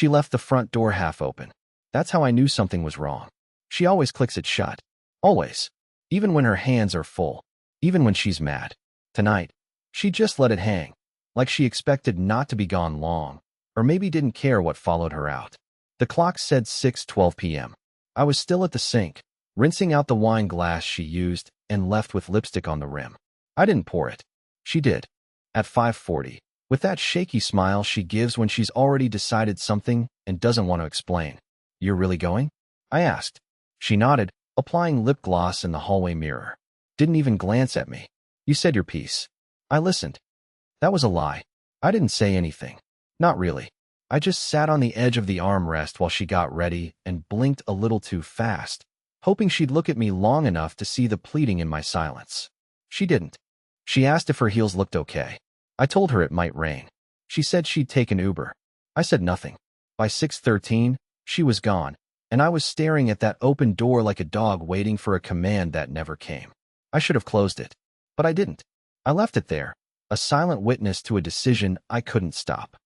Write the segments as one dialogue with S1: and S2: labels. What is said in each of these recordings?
S1: She left the front door half open. That's how I knew something was wrong. She always clicks it shut. Always. Even when her hands are full. Even when she's mad. Tonight, she just let it hang. Like she expected not to be gone long. Or maybe didn't care what followed her out. The clock said 6:12 p.m. I was still at the sink, rinsing out the wine glass she used and left with lipstick on the rim. I didn't pour it. She did. At 5:40. With that shaky smile she gives when she's already decided something and doesn't want to explain. You're really going? I asked. She nodded, applying lip gloss in the hallway mirror. Didn't even glance at me. You said your piece. I listened. That was a lie. I didn't say anything. Not really. I just sat on the edge of the armrest while she got ready and blinked a little too fast, hoping she'd look at me long enough to see the pleading in my silence. She didn't. She asked if her heels looked okay. I told her it might rain. She said she'd take an Uber. I said nothing. By 6:13, she was gone, and I was staring at that open door like a dog waiting for a command that never came. I should have closed it. But I didn't. I left it there, a silent witness to a decision I couldn't stop.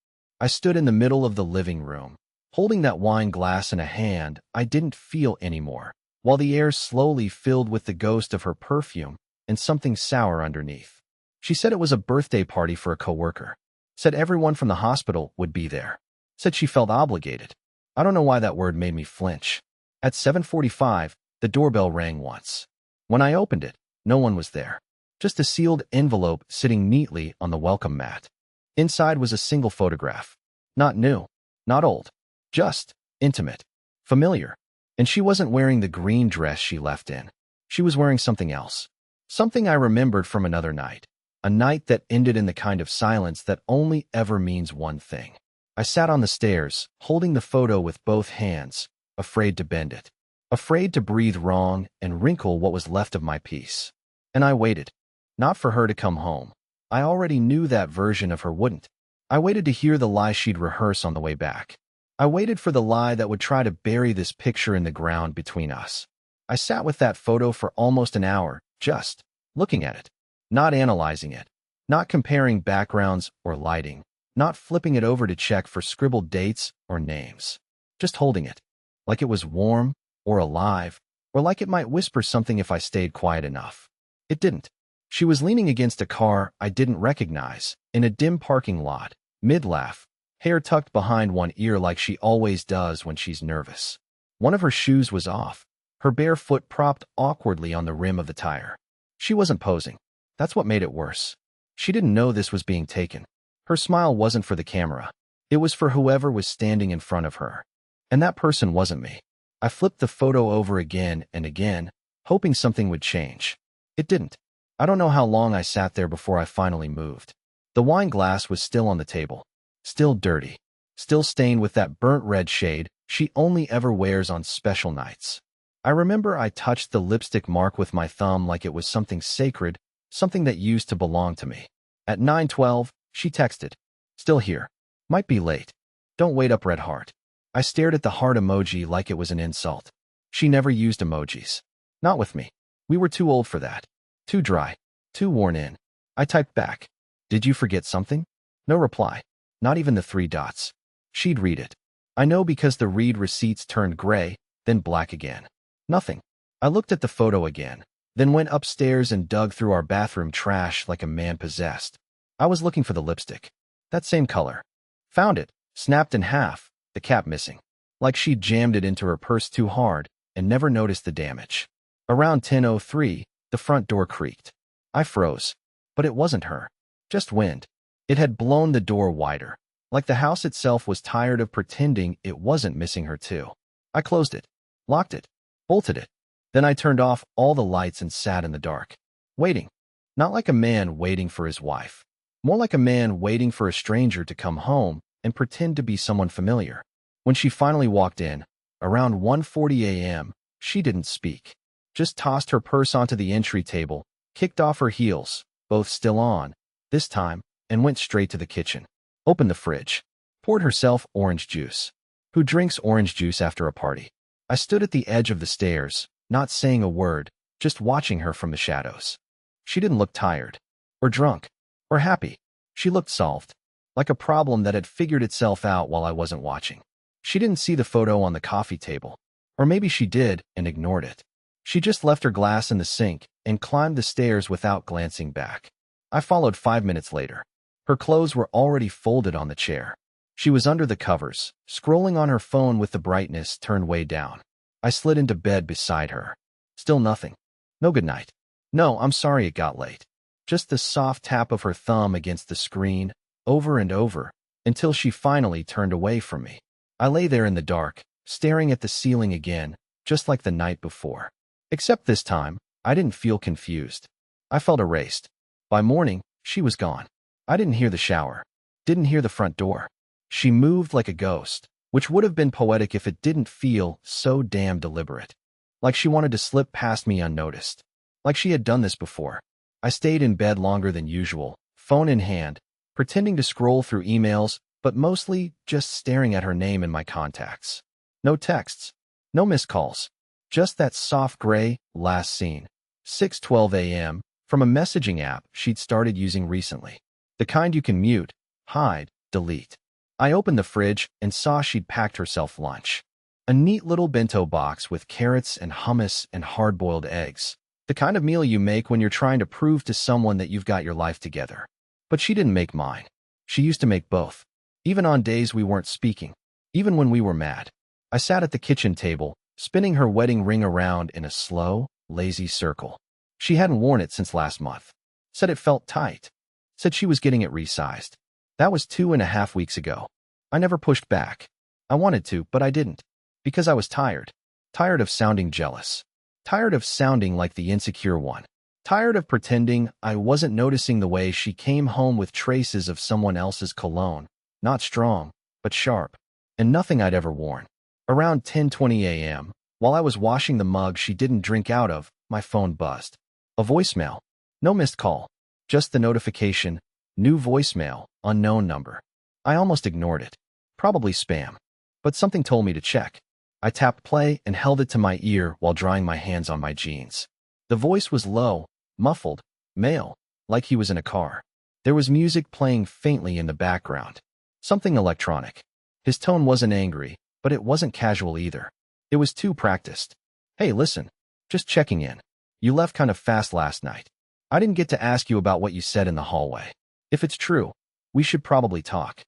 S1: I stood in the middle of the living room, holding that wine glass in a hand I didn't feel anymore, while the air slowly filled with the ghost of her perfume and something sour underneath. She said it was a birthday party for a coworker. Said everyone from the hospital would be there. Said she felt obligated. I don't know why that word made me flinch. At 7:45, the doorbell rang once. When I opened it, no one was there. Just a sealed envelope sitting neatly on the welcome mat. Inside was a single photograph. Not new, not old, just intimate, familiar. And she wasn't wearing the green dress she left in. She was wearing something else. Something I remembered from another night. A night that ended in the kind of silence that only ever means one thing. I sat on the stairs, holding the photo with both hands, afraid to bend it, afraid to breathe wrong and wrinkle what was left of my peace. And I waited. Not for her to come home. I already knew that version of her wouldn't. I waited to hear the lie she'd rehearse on the way back. I waited for the lie that would try to bury this picture in the ground between us. I sat with that photo for almost an hour, just looking at it. Not analyzing it, not comparing backgrounds or lighting, not flipping it over to check for scribbled dates or names. Just holding it, like it was warm or alive, or like it might whisper something if I stayed quiet enough. It didn't. She was leaning against a car I didn't recognize, in a dim parking lot, mid-laugh, hair tucked behind one ear like she always does when she's nervous. One of her shoes was off, her bare foot propped awkwardly on the rim of the tire. She wasn't posing. That's what made it worse. She didn't know this was being taken. Her smile wasn't for the camera. It was for whoever was standing in front of her. And that person wasn't me. I flipped the photo over again and again, hoping something would change. It didn't. I don't know how long I sat there before I finally moved. The wine glass was still on the table. Still dirty. Still stained with that burnt red shade she only ever wears on special nights. I remember I touched the lipstick mark with my thumb like it was something sacred, something that used to belong to me. At 9:12, she texted. Still here. Might be late. Don't wait up, red heart. I stared at the heart emoji like it was an insult. She never used emojis. Not with me. We were too old for that. Too dry. Too worn in. I typed back. Did you forget something? No reply. Not even the 3 dots. She'd read it. I know because the read receipts turned gray, then black again. Nothing. I looked at the photo again, then went upstairs and dug through our bathroom trash like a man possessed. I was looking for the lipstick. That same color. Found it, snapped in half, the cap missing. Like she'd jammed it into her purse too hard and never noticed the damage. Around 10:03, the front door creaked. I froze. But it wasn't her. Just wind. It had blown the door wider, like the house itself was tired of pretending it wasn't missing her too. I closed it, locked it, bolted it. Then I turned off all the lights and sat in the dark, waiting. Not like a man waiting for his wife. More like a man waiting for a stranger to come home and pretend to be someone familiar. When she finally walked in, around 1:40 a.m., she didn't speak. Just tossed her purse onto the entry table, kicked off her heels, both still on, this time, and went straight to the kitchen. Opened the fridge. Poured herself orange juice. Who drinks orange juice after a party? I stood at the edge of the stairs, not saying a word, just watching her from the shadows. She didn't look tired, or drunk, or happy. She looked solved, like a problem that had figured itself out while I wasn't watching. She didn't see the photo on the coffee table. Or maybe she did and ignored it. She just left her glass in the sink and climbed the stairs without glancing back. I followed 5 minutes later. Her clothes were already folded on the chair. She was under the covers, scrolling on her phone with the brightness turned way down. I slid into bed beside her. Still nothing. No goodnight. No, I'm sorry it got late. Just the soft tap of her thumb against the screen, over and over, until she finally turned away from me. I lay there in the dark, staring at the ceiling again, just like the night before. Except this time, I didn't feel confused. I felt erased. By morning, she was gone. I didn't hear the shower. Didn't hear the front door. She moved like a ghost, which would have been poetic if it didn't feel so damn deliberate. Like she wanted to slip past me unnoticed. Like she had done this before. I stayed in bed longer than usual, phone in hand, pretending to scroll through emails, but mostly just staring at her name in my contacts. No texts. No missed calls. Just that soft gray, last seen, 6:12 a.m., from a messaging app she'd started using recently. The kind you can mute, hide, delete. I opened the fridge and saw she'd packed herself lunch. A neat little bento box with carrots and hummus and hard-boiled eggs. The kind of meal you make when you're trying to prove to someone that you've got your life together. But she didn't make mine. She used to make both. Even on days we weren't speaking. Even when we were mad. I sat at the kitchen table, spinning her wedding ring around in a slow, lazy circle. She hadn't worn it since last month. Said it felt tight. Said she was getting it resized. That was 2.5 weeks ago. I never pushed back. I wanted to, but I didn't. Because I was tired. Tired of sounding jealous. Tired of sounding like the insecure one. Tired of pretending I wasn't noticing the way she came home with traces of someone else's cologne. Not strong, but sharp. And nothing I'd ever worn. Around 10:20 a.m., while I was washing the mug she didn't drink out of, my phone buzzed. A voicemail. No missed call. Just the notification. New voicemail, unknown number. I almost ignored it. Probably spam. But something told me to check. I tapped play and held it to my ear while drying my hands on my jeans. The voice was low, muffled, male, like he was in a car. There was music playing faintly in the background. Something electronic. His tone wasn't angry, but it wasn't casual either. It was too practiced. Hey, listen. Just checking in. You left kind of fast last night. I didn't get to ask you about what you said in the hallway. If it's true, we should probably talk.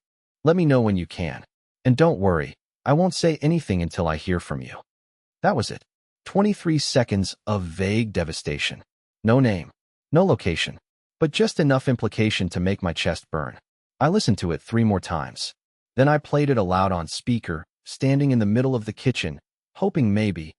S1: Let me know when you can. And don't worry, I won't say anything until I hear from you. That was it. 23 seconds of vague devastation. No name, no location, but just enough implication to make my chest burn. I listened to it 3 more times. Then I played it aloud on speaker, standing in the middle of the kitchen, hoping maybe,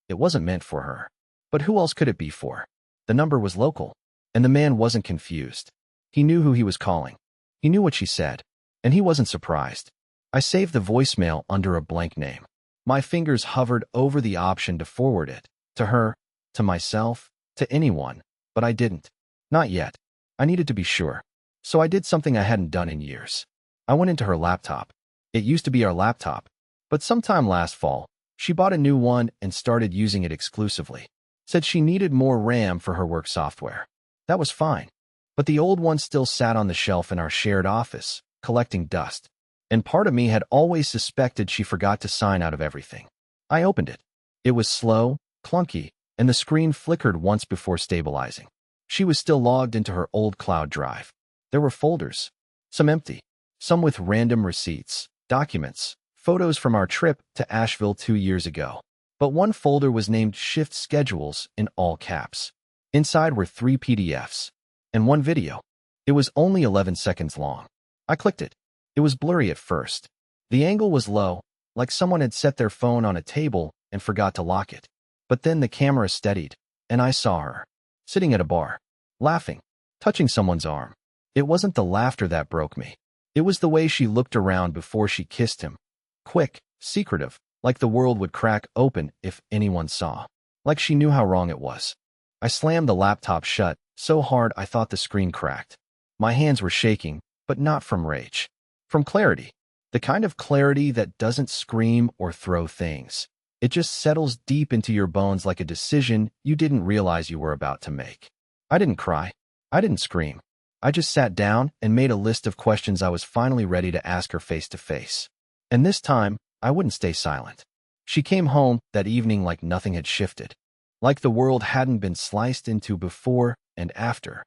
S1: it wasn't meant for her. But who else could it be for? The number was local, and the man wasn't confused. He knew who he was calling. He knew what she said, and he wasn't surprised. I saved the voicemail under a blank name. My fingers hovered over the option to forward it, to her, to myself, to anyone, but I didn't. Not yet. I needed to be sure. So I did something I hadn't done in years. I went into her laptop. It used to be our laptop, but sometime last fall, she bought a new one and started using it exclusively. Said she needed more RAM for her work software. That was fine. But the old one still sat on the shelf in our shared office, collecting dust. And part of me had always suspected she forgot to sign out of everything. I opened it. It was slow, clunky, and the screen flickered once before stabilizing. She was still logged into her old cloud drive. There were folders. Some empty. Some with random receipts, documents, photos from our trip to Asheville 2 years ago. But one folder was named Shift Schedules in all caps. Inside were 3 PDFs. And one video. It was only 11 seconds long. I clicked it. It was blurry at first. The angle was low, like someone had set their phone on a table and forgot to lock it. But then the camera steadied, and I saw her, sitting at a bar, laughing, touching someone's arm. It wasn't the laughter that broke me. It was the way she looked around before she kissed him. Quick, secretive, like the world would crack open if anyone saw. Like she knew how wrong it was. I slammed the laptop shut, so hard I thought the screen cracked. My hands were shaking, but not from rage. From clarity. The kind of clarity that doesn't scream or throw things. It just settles deep into your bones like a decision you didn't realize you were about to make. I didn't cry. I didn't scream. I just sat down and made a list of questions I was finally ready to ask her face to face. And this time, I wouldn't stay silent. She came home that evening like nothing had shifted, like the world hadn't been sliced into before and after.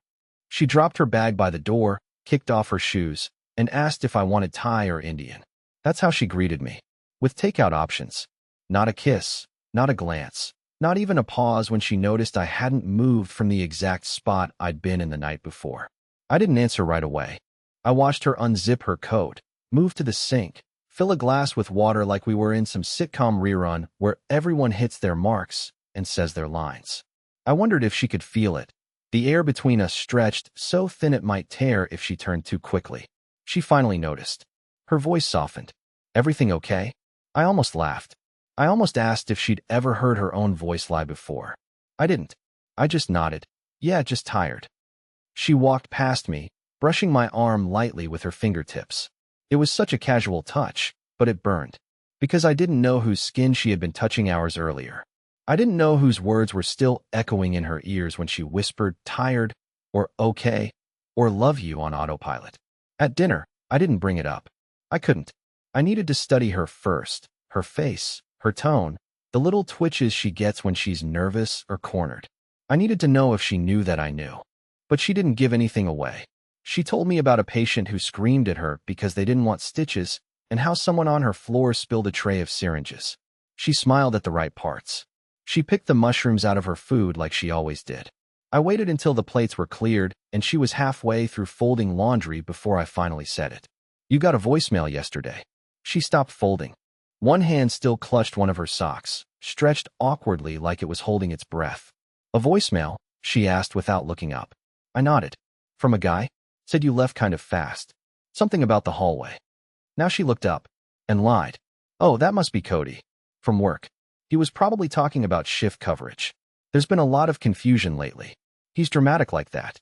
S1: She dropped her bag by the door, kicked off her shoes, and asked if I wanted Thai or Indian. That's how she greeted me, with takeout options. Not a kiss, not a glance, not even a pause when she noticed I hadn't moved from the exact spot I'd been in the night before. I didn't answer right away. I watched her unzip her coat, move to the sink, fill a glass with water like we were in some sitcom rerun where everyone hits their marks and says their lines. I wondered if she could feel it. The air between us stretched so thin it might tear if she turned too quickly. She finally noticed. Her voice softened. Everything okay? I almost laughed. I almost asked if she'd ever heard her own voice lie before. I didn't. I just nodded. Yeah, just tired. She walked past me, brushing my arm lightly with her fingertips. It was such a casual touch, but it burned. Because I didn't know whose skin she had been touching hours earlier. I didn't know whose words were still echoing in her ears when she whispered tired, or okay, or love you on autopilot. At dinner, I didn't bring it up. I couldn't. I needed to study her first, her face, her tone, the little twitches she gets when she's nervous or cornered. I needed to know if she knew that I knew. But she didn't give anything away. She told me about a patient who screamed at her because they didn't want stitches and how someone on her floor spilled a tray of syringes. She smiled at the right parts. She picked the mushrooms out of her food like she always did. I waited until the plates were cleared and she was halfway through folding laundry before I finally said it. You got a voicemail yesterday. She stopped folding. One hand still clutched one of her socks, stretched awkwardly like it was holding its breath. A voicemail? She asked without looking up. I nodded. From a guy? Said you left kind of fast. Something about the hallway. Now she looked up and lied. Oh, that must be Cody. From work. He was probably talking about shift coverage. There's been a lot of confusion lately. He's dramatic like that.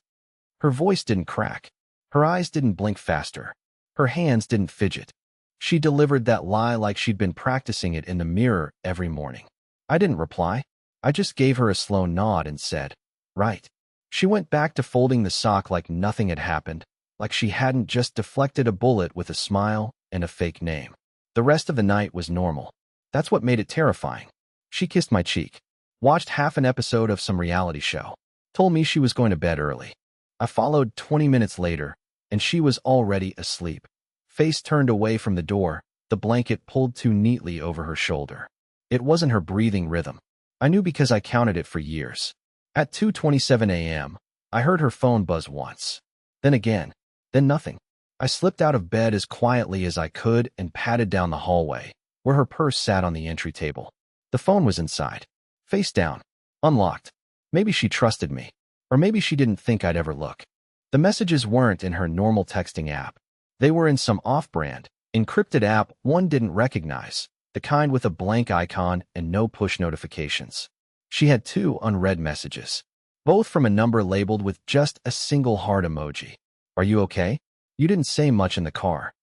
S1: Her voice didn't crack. Her eyes didn't blink faster. Her hands didn't fidget. She delivered that lie like she'd been practicing it in the mirror every morning. I didn't reply. I just gave her a slow nod and said, right. She went back to folding the sock like nothing had happened, like she hadn't just deflected a bullet with a smile and a fake name. The rest of the night was normal. That's what made it terrifying. She kissed my cheek, watched half an episode of some reality show, told me she was going to bed early. I followed 20 minutes later, and she was already asleep. Face turned away from the door, the blanket pulled too neatly over her shoulder. It wasn't her breathing rhythm. I knew because I counted it for years. At 2:27 a.m., I heard her phone buzz once. Then again. Then nothing. I slipped out of bed as quietly as I could and padded down the hallway, where her purse sat on the entry table. The phone was inside. Face down. Unlocked. Maybe she trusted me. Or maybe she didn't think I'd ever look. The messages weren't in her normal texting app. They were in some off-brand, encrypted app one didn't recognize, the kind with a blank icon and no push notifications. She had 2 unread messages, both from a number labeled with just a single heart emoji. Are you okay? You didn't say much in the car.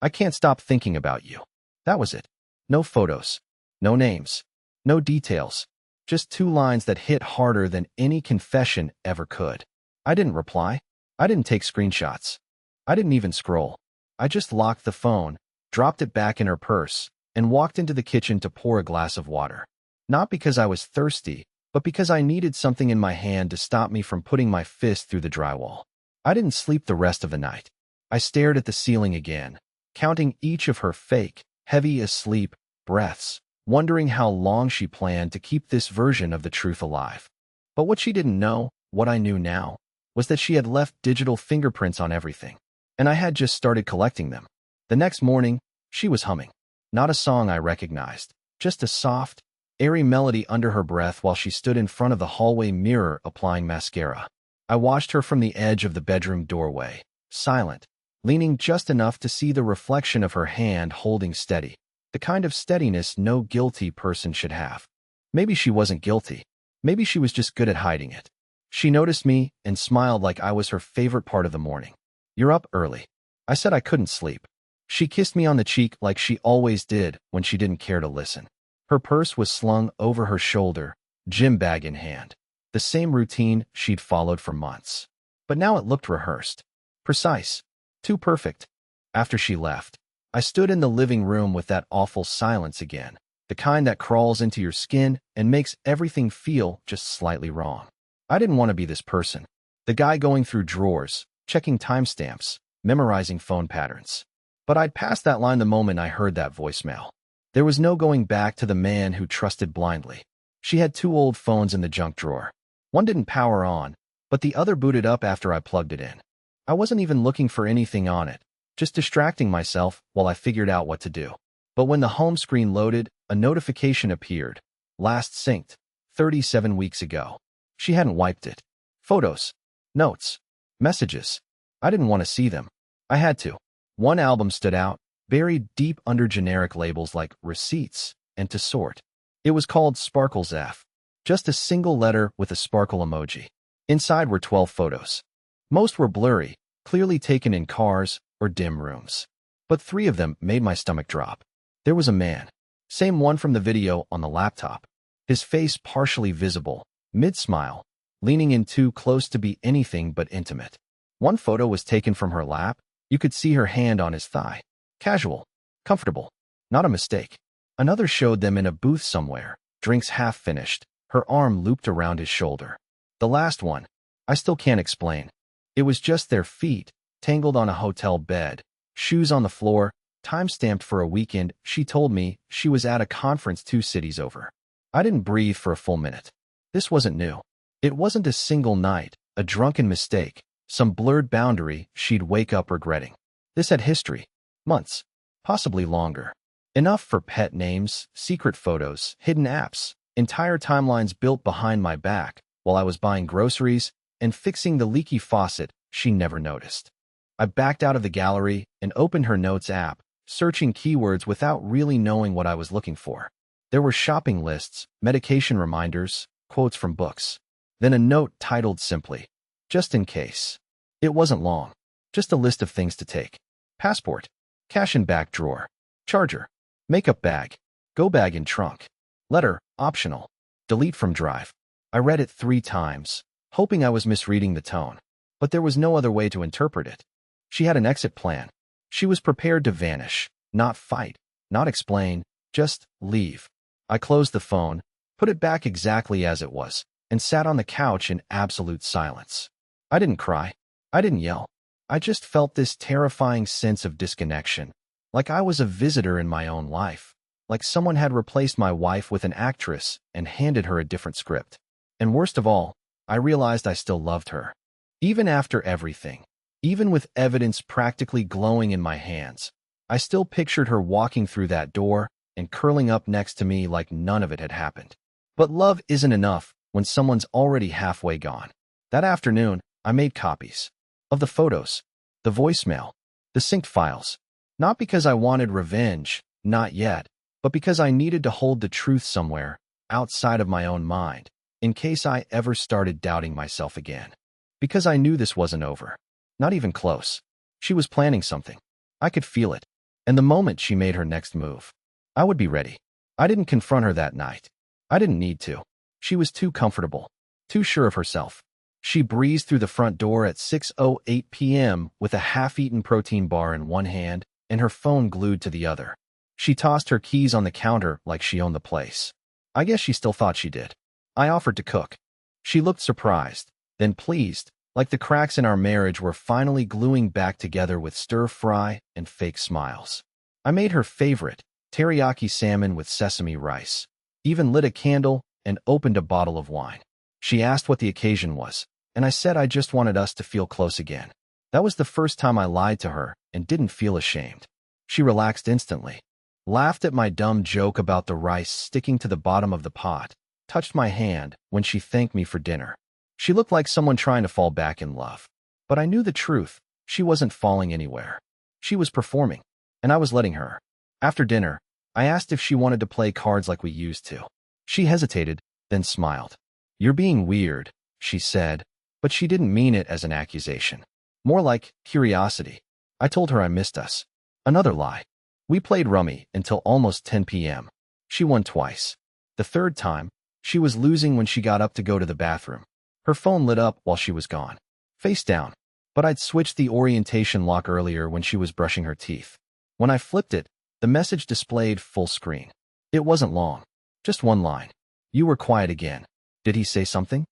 S1: I can't stop thinking about you. That was it. No photos. No names. No details. Just 2 lines that hit harder than any confession ever could. I didn't reply. I didn't take screenshots. I didn't even scroll. I just locked the phone, dropped it back in her purse, and walked into the kitchen to pour a glass of water. Not because I was thirsty, but because I needed something in my hand to stop me from putting my fist through the drywall. I didn't sleep the rest of the night. I stared at the ceiling again, counting each of her fake, heavy asleep breaths, wondering how long she planned to keep this version of the truth alive. But what she didn't know, what I knew now, was that she had left digital fingerprints on everything, and I had just started collecting them. The next morning, she was humming. Not a song I recognized, just a soft, airy melody under her breath while she stood in front of the hallway mirror applying mascara. I watched her from the edge of the bedroom doorway, silent, leaning just enough to see the reflection of her hand holding steady, the kind of steadiness no guilty person should have. Maybe she wasn't guilty. Maybe she was just good at hiding it. She noticed me and smiled like I was her favorite part of the morning. You're up early. I said I couldn't sleep. She kissed me on the cheek like she always did when she didn't care to listen. Her purse was slung over her shoulder, gym bag in hand. The same routine she'd followed for months. But now it looked rehearsed. Precise. Too perfect. After she left, I stood in the living room with that awful silence again, the kind that crawls into your skin and makes everything feel just slightly wrong. I didn't want to be this person, the guy going through drawers, checking timestamps, memorizing phone patterns. But I'd passed that line the moment I heard that voicemail. There was no going back to the man who trusted blindly. She had 2 old phones in the junk drawer. One didn't power on, but the other booted up after I plugged it in. I wasn't even looking for anything on it, just distracting myself while I figured out what to do. But when the home screen loaded, a notification appeared. Last synced, 37 weeks ago. She hadn't wiped it. Photos, notes, messages. I didn't want to see them. I had to. One album stood out, buried deep under generic labels like receipts and to sort. It was called Sparkles F. Just a single letter with a sparkle emoji. Inside were 12 photos. Most were blurry, clearly taken in cars or dim rooms. But 3 of them made my stomach drop. There was a man. Same one from the video on the laptop. His face partially visible, mid-smile, leaning in too close to be anything but intimate. One photo was taken from her lap. You could see her hand on his thigh. Casual, comfortable, not a mistake. Another showed them in a booth somewhere, drinks half finished, her arm looped around his shoulder. The last one, I still can't explain. It was just their feet, tangled on a hotel bed, shoes on the floor, time-stamped for a weekend. She told me she was at a conference 2 cities over. I didn't breathe for a full minute. This wasn't new. It wasn't a single night, a drunken mistake, some blurred boundary she'd wake up regretting. This had history. Months. Possibly longer. Enough for pet names, secret photos, hidden apps, entire timelines built behind my back while I was buying groceries and fixing the leaky faucet she never noticed. I backed out of the gallery and opened her notes app, searching keywords without really knowing what I was looking for. There were shopping lists, medication reminders, quotes from books. Then a note titled simply, "Just in case." It wasn't long. Just a list of things to take. Passport, cash in back drawer, charger, makeup bag, go bag in trunk, letter, optional, delete from drive. I read it 3 times, hoping I was misreading the tone, but there was no other way to interpret it. She had an exit plan. She was prepared to vanish, not fight, not explain, just leave. I closed the phone, put it back exactly as it was, and sat on the couch in absolute silence. I didn't cry. I didn't yell. I just felt this terrifying sense of disconnection, like I was a visitor in my own life, like someone had replaced my wife with an actress and handed her a different script. And worst of all, I realized I still loved her. Even after everything, even with evidence practically glowing in my hands, I still pictured her walking through that door and curling up next to me like none of it had happened. But love isn't enough when someone's already halfway gone. That afternoon, I made copies of the photos, the voicemail, the synced files, not because I wanted revenge, not yet, but because I needed to hold the truth somewhere outside of my own mind, in case I ever started doubting myself again. Because I knew this wasn't over. Not even close. She was planning something. I could feel it. And the moment she made her next move, I would be ready. I didn't confront her that night. I didn't need to. She was too comfortable, too sure of herself. She breezed through the front door at 6:08 p.m. with a half-eaten protein bar in one hand and her phone glued to the other. She tossed her keys on the counter like she owned the place. I guess she still thought she did. I offered to cook. She looked surprised, then pleased, like the cracks in our marriage were finally gluing back together with stir-fry and fake smiles. I made her favorite, teriyaki salmon with sesame rice, even lit a candle and opened a bottle of wine. She asked what the occasion was, and I said I just wanted us to feel close again. That was the first time I lied to her and didn't feel ashamed. She relaxed instantly, laughed at my dumb joke about the rice sticking to the bottom of the pot, touched my hand when she thanked me for dinner. She looked like someone trying to fall back in love. But I knew the truth. She wasn't falling anywhere. She was performing, and I was letting her. After dinner, I asked if she wanted to play cards like we used to. She hesitated, then smiled. "You're being weird," she said, but she didn't mean it as an accusation. More like curiosity. I told her I missed us. Another lie. We played rummy until almost 10 p.m. She won twice. The third time, she was losing when she got up to go to the bathroom. Her phone lit up while she was gone. Face down. But I'd switched the orientation lock earlier when she was brushing her teeth. When I flipped it, the message displayed full screen. It wasn't long. Just one line. You were quiet again. Did he say something?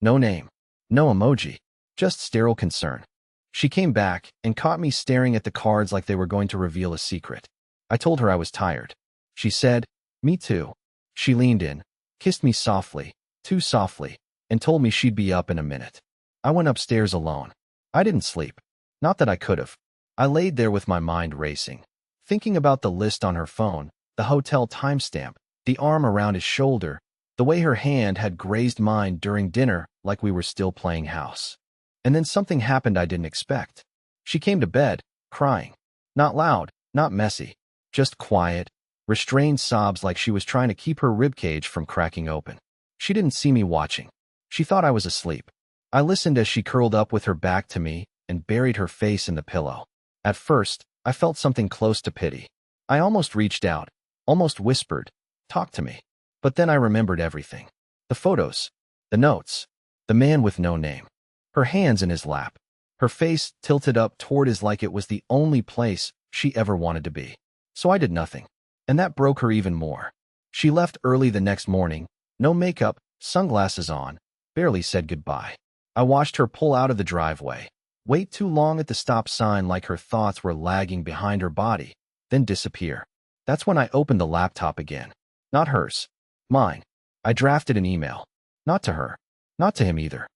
S1: No name. No emoji. Just sterile concern. She came back and caught me staring at the cards like they were going to reveal a secret. I told her I was tired. She said, me too. She leaned in, kissed me softly, too softly, and told me she'd be up in a minute. I went upstairs alone. I didn't sleep. Not that I could have. I laid there with my mind racing, thinking about the list on her phone, the hotel timestamp, the arm around his shoulder, the way her hand had grazed mine during dinner like we were still playing house. And then something happened I didn't expect. She came to bed, crying. Not loud, not messy, just quiet, restrained sobs like she was trying to keep her ribcage from cracking open. She didn't see me watching. She thought I was asleep. I listened as she curled up with her back to me and buried her face in the pillow. At first, I felt something close to pity. I almost reached out, almost whispered, talk to me. But then I remembered everything. The photos, the notes, the man with no name, her hands in his lap, her face tilted up toward his like it was the only place she ever wanted to be. So I did nothing. And that broke her even more. She left early the next morning, no makeup, sunglasses on, barely said goodbye. I watched her pull out of the driveway, wait too long at the stop sign like her thoughts were lagging behind her body, then disappear. That's when I opened the laptop again. Not hers. Mine. I drafted an email. Not to her. Not to him either.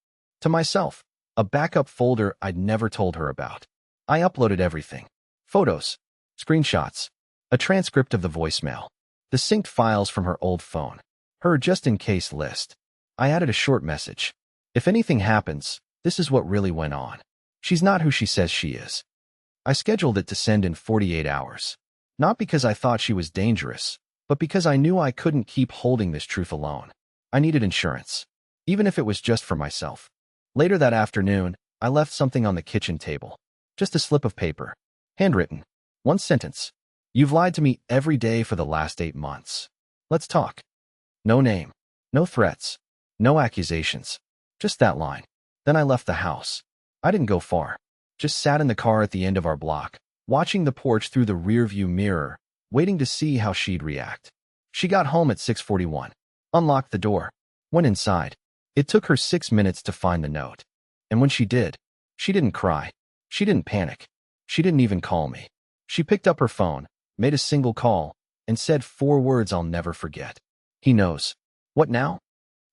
S1: To myself. A backup folder I'd never told her about. I uploaded everything. Photos. Screenshots. A transcript of the voicemail. The synced files from her old phone. Her just-in-case list. I added a short message. If anything happens, this is what really went on. She's not who she says she is. I scheduled it to send in 48 hours. Not because I thought she was dangerous, but because I knew I couldn't keep holding this truth alone. I needed insurance, even if it was just for myself. Later that afternoon, I left something on the kitchen table. Just a slip of paper. Handwritten. One sentence. You've lied to me every day for the last 8 months. Let's talk. No name. No threats. No accusations. Just that line. Then I left the house. I didn't go far. Just sat in the car at the end of our block, watching the porch through the rearview mirror, waiting to see how she'd react. She got home at 6:41. Unlocked the door. Went inside. It took her 6 minutes to find the note. And when she did, she didn't cry. She didn't panic. She didn't even call me. She picked up her phone, made a single call, and said 4 words I'll never forget. He knows. What now?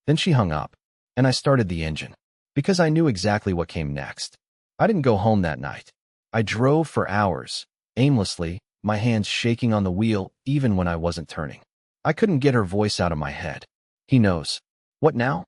S1: Then she hung up, and I started the engine, because I knew exactly what came next. I didn't go home that night. I drove for hours, aimlessly, my hands shaking on the wheel even when I wasn't turning. I couldn't get her voice out of my head. He knows. What now?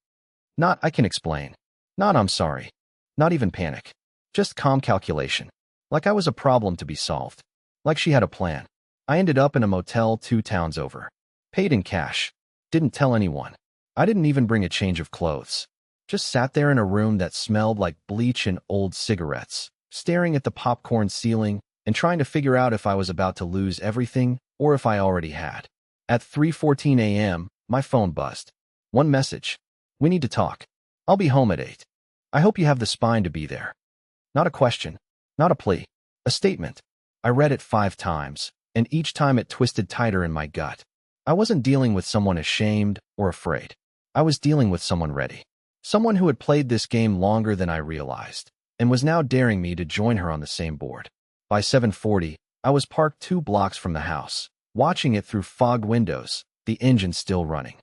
S1: Not I can explain. Not I'm sorry. Not even panic. Just calm calculation. Like I was a problem to be solved. Like she had a plan. I ended up in a motel 2 towns over. Paid in cash. Didn't tell anyone. I didn't even bring a change of clothes. Just sat there in a room that smelled like bleach and old cigarettes, staring at the popcorn ceiling and trying to figure out if I was about to lose everything or if I already had. At 3:14 a.m., my phone buzzed. One message. We need to talk. I'll be home at 8. I hope you have the spine to be there. Not a question. Not a plea. A statement. I read it 5 times, and each time it twisted tighter in my gut. I wasn't dealing with someone ashamed or afraid. I was dealing with someone ready. Someone who had played this game longer than I realized, and was now daring me to join her on the same board. By 7:40, I was parked 2 blocks from the house, watching it through fogged windows, the engine still running.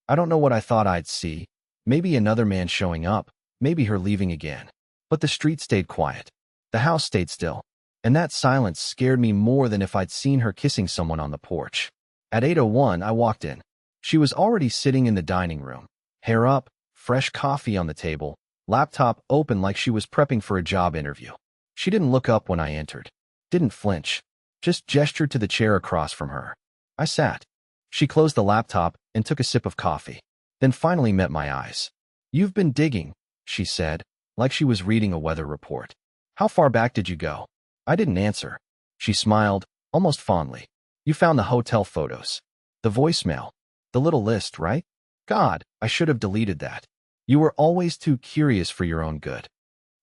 S1: I don't know what I thought I'd see. Maybe another man showing up, maybe her leaving again. But the street stayed quiet. The house stayed still. And that silence scared me more than if I'd seen her kissing someone on the porch. At 8:01, I walked in. She was already sitting in the dining room, hair up, fresh coffee on the table, laptop open like she was prepping for a job interview. She didn't look up when I entered. Didn't flinch. Just gestured to the chair across from her. I sat. She closed the laptop and took a sip of coffee, then finally met my eyes. You've been digging, she said, like she was reading a weather report. How far back did you go? I didn't answer. She smiled, almost fondly. You found the hotel photos. The voicemail. The little list, right? God, I should have deleted that. You were always too curious for your own good.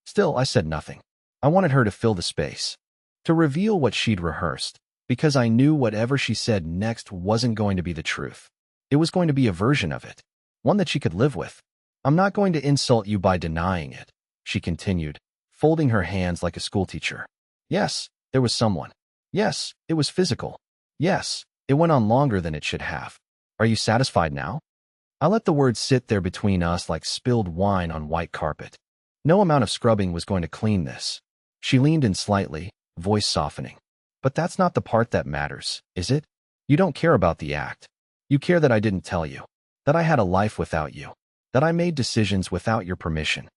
S1: Still, I said nothing. I wanted her to fill the space. To reveal what she'd rehearsed. Because I knew whatever she said next wasn't going to be the truth. It was going to be a version of it, one that she could live with. I'm not going to insult you by denying it, she continued, folding her hands like a schoolteacher. Yes, there was someone. Yes, it was physical. Yes, it went on longer than it should have. Are you satisfied now? I let the words sit there between us like spilled wine on white carpet. No amount of scrubbing was going to clean this. She leaned in slightly, voice softening. But that's not the part that matters, is it? You don't care about the act. You care that I didn't tell you, that I had a life without you, that I made decisions without your permission.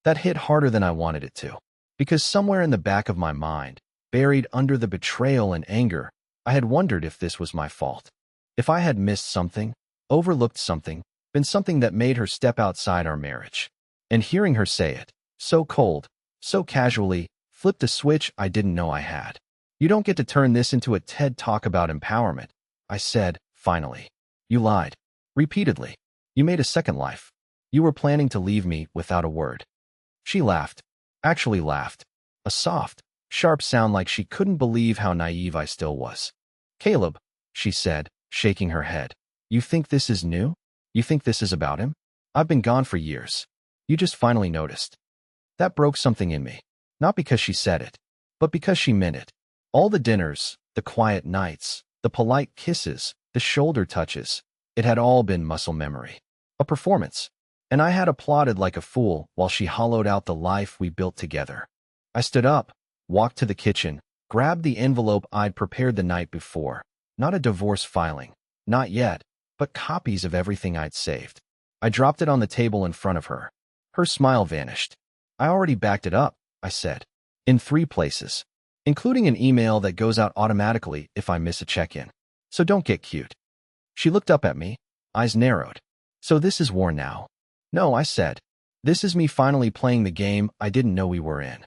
S1: That hit harder than I wanted it to, because somewhere in the back of my mind, buried under the betrayal and anger, I had wondered if this was my fault. If I had missed something, overlooked something, been something that made her step outside our marriage. And hearing her say it, so cold, so casually, flipped a switch I didn't know I had. You don't get to turn this into a TED talk about empowerment, I said, finally. You lied. Repeatedly. You made a second life. You were planning to leave me without a word. She laughed. Actually laughed. A soft, sharp sound like she couldn't believe how naive I still was. Caleb, she said, shaking her head. You think this is new? You think this is about him? I've been gone for years. You just finally noticed. That broke something in me. Not because she said it, but because she meant it. All the dinners, the quiet nights, the polite kisses, the shoulder touches, it had all been muscle memory. A performance. And I had applauded like a fool while she hollowed out the life we built together. I stood up, walked to the kitchen, grabbed the envelope I'd prepared the night before. Not a divorce filing. Not yet, but copies of everything I'd saved. I dropped it on the table in front of her. Her smile vanished. I already backed it up, I said. In 3 places. Including an email that goes out automatically if I miss a check-in. So don't get cute. She looked up at me, eyes narrowed. So this is war now? No, I said. This is me finally playing the game I didn't know we were in.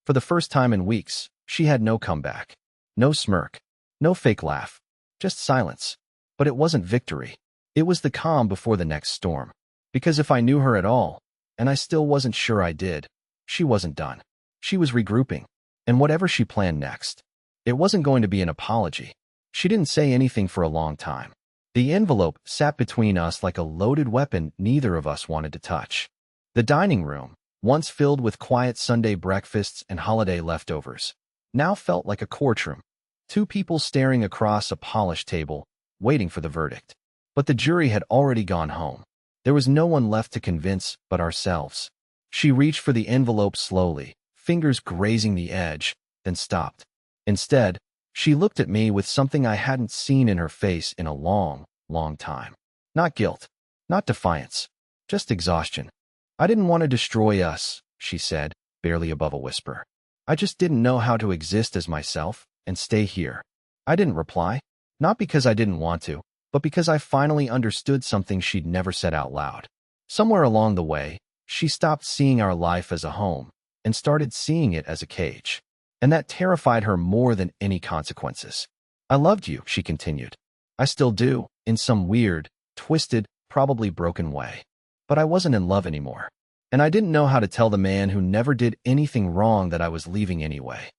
S1: For the first time in weeks, she had no comeback. No smirk. No fake laugh. Just silence. But it wasn't victory. It was the calm before the next storm. Because if I knew her at all, and I still wasn't sure I did, she wasn't done. She was regrouping. And whatever she planned next, it wasn't going to be an apology. She didn't say anything for a long time. The envelope sat between us like a loaded weapon neither of us wanted to touch. The dining room, once filled with quiet Sunday breakfasts and holiday leftovers, now felt like a courtroom. 2 people staring across a polished table, waiting for the verdict. But the jury had already gone home. There was no one left to convince but ourselves. She reached for the envelope slowly, fingers grazing the edge, then stopped. Instead, she looked at me with something I hadn't seen in her face in a long, long time. Not guilt, not defiance, just exhaustion. I didn't want to destroy us, she said, barely above a whisper. I just didn't know how to exist as myself and stay here. I didn't reply, not because I didn't want to, but because I finally understood something she'd never said out loud. Somewhere along the way, she stopped seeing our life as a home and started seeing it as a cage. And that terrified her more than any consequences. I loved you, she continued. I still do, in some weird, twisted, probably broken way. But I wasn't in love anymore. And I didn't know how to tell the man who never did anything wrong that I was leaving anyway.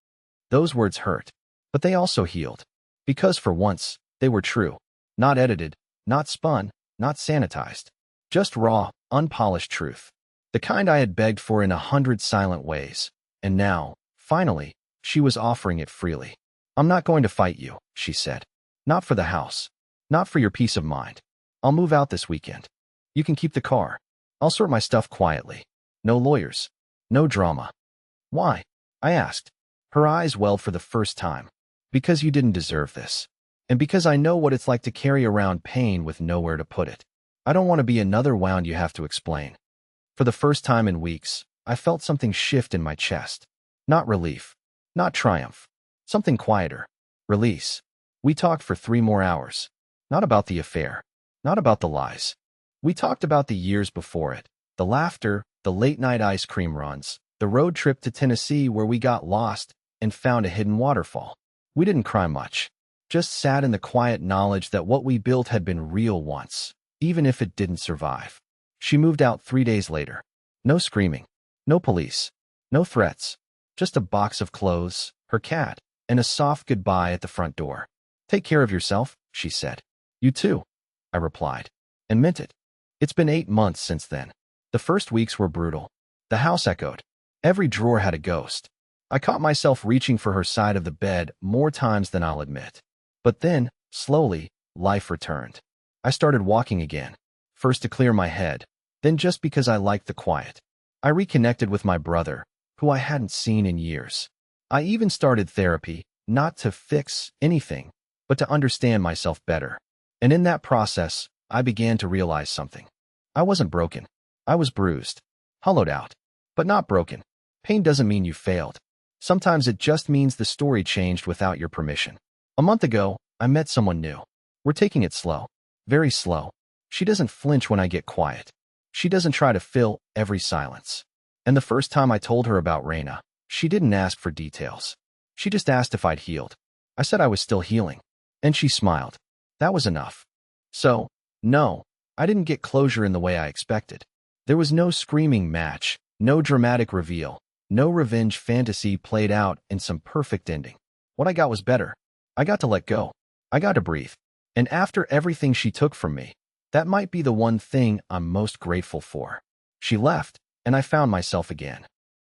S1: Those words hurt, but they also healed. Because for once, they were true. Not edited, not spun, not sanitized. Just raw, unpolished truth. The kind I had begged for in 100 silent ways. And now, finally, she was offering it freely. I'm not going to fight you, she said. Not for the house. Not for your peace of mind. I'll move out this weekend. You can keep the car. I'll sort my stuff quietly. No lawyers. No drama. Why? I asked. Her eyes welled for the first time. Because you didn't deserve this. And because I know what it's like to carry around pain with nowhere to put it. I don't want to be another wound you have to explain. For the first time in weeks, I felt something shift in my chest. Not relief. Not triumph. Something quieter. Release. We talked for 3 more hours. Not about the affair. Not about the lies. We talked about the years before it. The laughter, the late-night ice cream runs, the road trip to Tennessee where we got lost and found a hidden waterfall. We didn't cry much. Just sat in the quiet knowledge that what we built had been real once, even if it didn't survive. She moved out 3 days later. No screaming. No police. No threats. Just a box of clothes, her cat, and a soft goodbye at the front door. "Take care of yourself," she said. "You too," I replied, and meant it. It's been 8 months since then. The first weeks were brutal. The house echoed. Every drawer had a ghost. I caught myself reaching for her side of the bed more times than I'll admit. But then, slowly, life returned. I started walking again, first to clear my head, then just because I liked the quiet. I reconnected with my brother, who I hadn't seen in years. I even started therapy, not to fix anything, but to understand myself better. And in that process, I began to realize something. I wasn't broken. I was bruised, hollowed out, but not broken. Pain doesn't mean you failed. Sometimes it just means the story changed without your permission. A month ago, I met someone new. We're taking it slow, very slow. She doesn't flinch when I get quiet. She doesn't try to fill every silence. And the first time I told her about Raina, she didn't ask for details. She just asked if I'd healed. I said I was still healing, and she smiled. That was enough. So, no, I didn't get closure in the way I expected. There was no screaming match, no dramatic reveal, no revenge fantasy played out in some perfect ending. What I got was better. I got to let go. I got to breathe. And after everything she took from me, that might be the one thing I'm most grateful for. She left, and I found myself again.